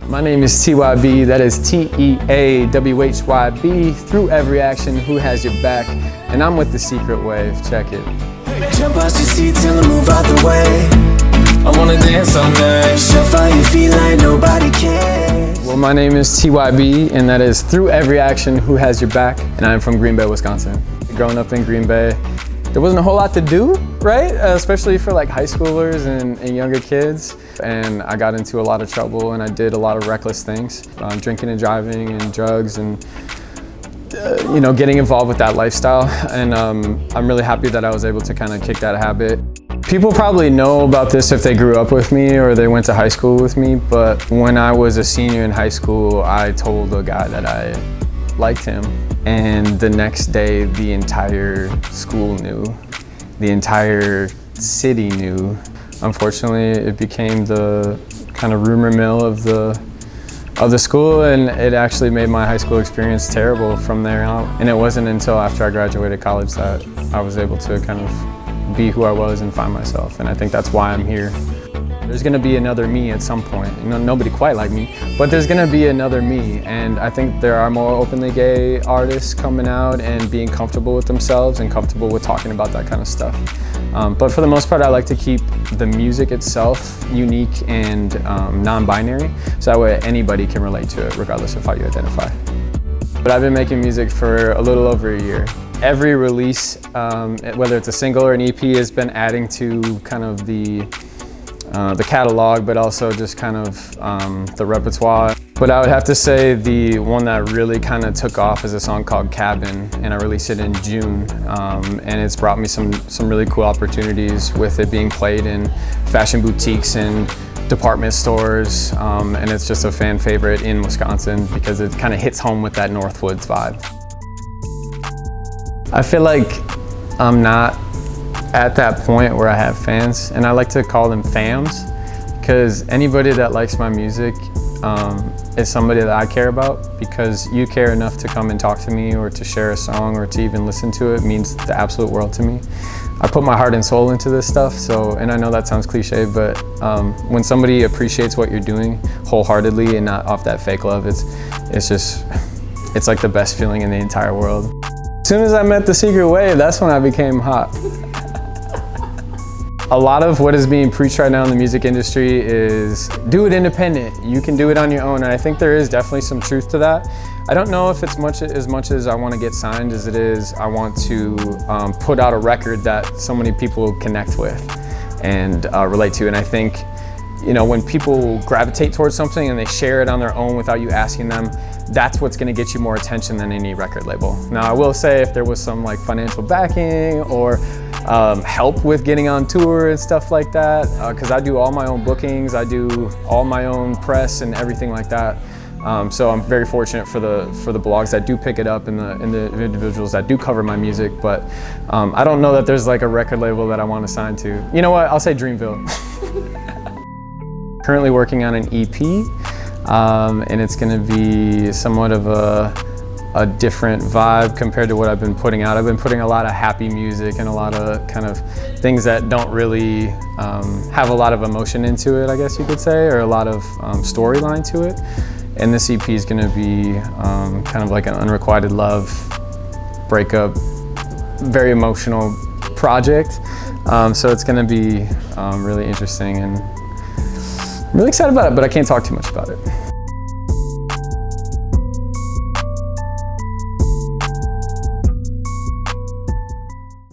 My name is TeaWhyB, that is TeaWhyB, through every action, who has your back? And I'm with the Secret Wave, check it. Jump out your seat till I move out the way. I wanna dance all night. Shuffle your feet like nobody cares. Well, my name is TeaWhyB, and that is through every action, who has your back? And I'm from Green Bay, Wisconsin. Growing up in Green Bay, there wasn't a whole lot to do, right? Especially for like high schoolers and younger kids. And I got into a lot of trouble and I did a lot of reckless things, drinking and driving and drugs and getting involved with that lifestyle. And I'm really happy that I was able to kind of kick that habit. People probably know about this if they grew up with me or they went to high school with me, but when I was a senior in high school, I told a guy that I liked him. And the next day, the entire school knew. The entire city knew. Unfortunately, it became the kind of rumor mill of the school, and it actually made my high school experience terrible from there on. And it wasn't until after I graduated college that I was able to kind of be who I was and find myself. And I think that's why I'm here. There's gonna be another me at some point. Nobody quite like me, but there's gonna be another me. And I think there are more openly gay artists coming out and being comfortable with themselves and comfortable with talking about that kind of stuff. But for the most part, I like to keep the music itself unique and non-binary, so that way anybody can relate to it, regardless of how you identify. But I've been making music for a little over a year. Every release, whether it's a single or an EP, has been adding to kind of the catalog, but also just kind of the repertoire. But I would have to say the one that really kind of took off is a song called Cabin, and I released it in June. And it's brought me some really cool opportunities with it being played in fashion boutiques and department stores. And it's just a fan favorite in Wisconsin because it kind of hits home with that Northwoods vibe. I feel like I'm not at that point where I have fans, and I like to call them fams, because anybody that likes my music is somebody that I care about, because you care enough to come and talk to me or to share a song or to even listen to it means the absolute world to me. I put my heart and soul into this stuff, and I know that sounds cliche, but when somebody appreciates what you're doing wholeheartedly and not off that fake love, it's like the best feeling in the entire world. As soon as I met the Secret Wave, that's when I became hot. A lot of what is being preached right now in the music industry is do it independent. You can do it on your own, and I think there is definitely some truth to that. I don't know if it's as much as I want to get signed as it is I want to put out a record that so many people connect with and relate to. And I think, when people gravitate towards something and they share it on their own without you asking them, that's what's going to get you more attention than any record label. Now, I will say if there was some like financial backing or help with getting on tour and stuff like that, because I do all my own bookings, I do all my own press and everything like that. So I'm very fortunate for the blogs that do pick it up and the individuals that do cover my music. But I don't know that there's like a record label that I want to sign to. You know what? I'll say Dreamville. Currently working on an EP, and it's going to be somewhat of a different vibe compared to what I've been putting out. I've been putting a lot of happy music and a lot of kind of things that don't really have a lot of emotion into it, I guess you could say, or a lot of storyline to it. And this EP is going to be kind of like an unrequited love, breakup, very emotional project. So it's going to be really interesting, and I'm really excited about it, but I can't talk too much about it.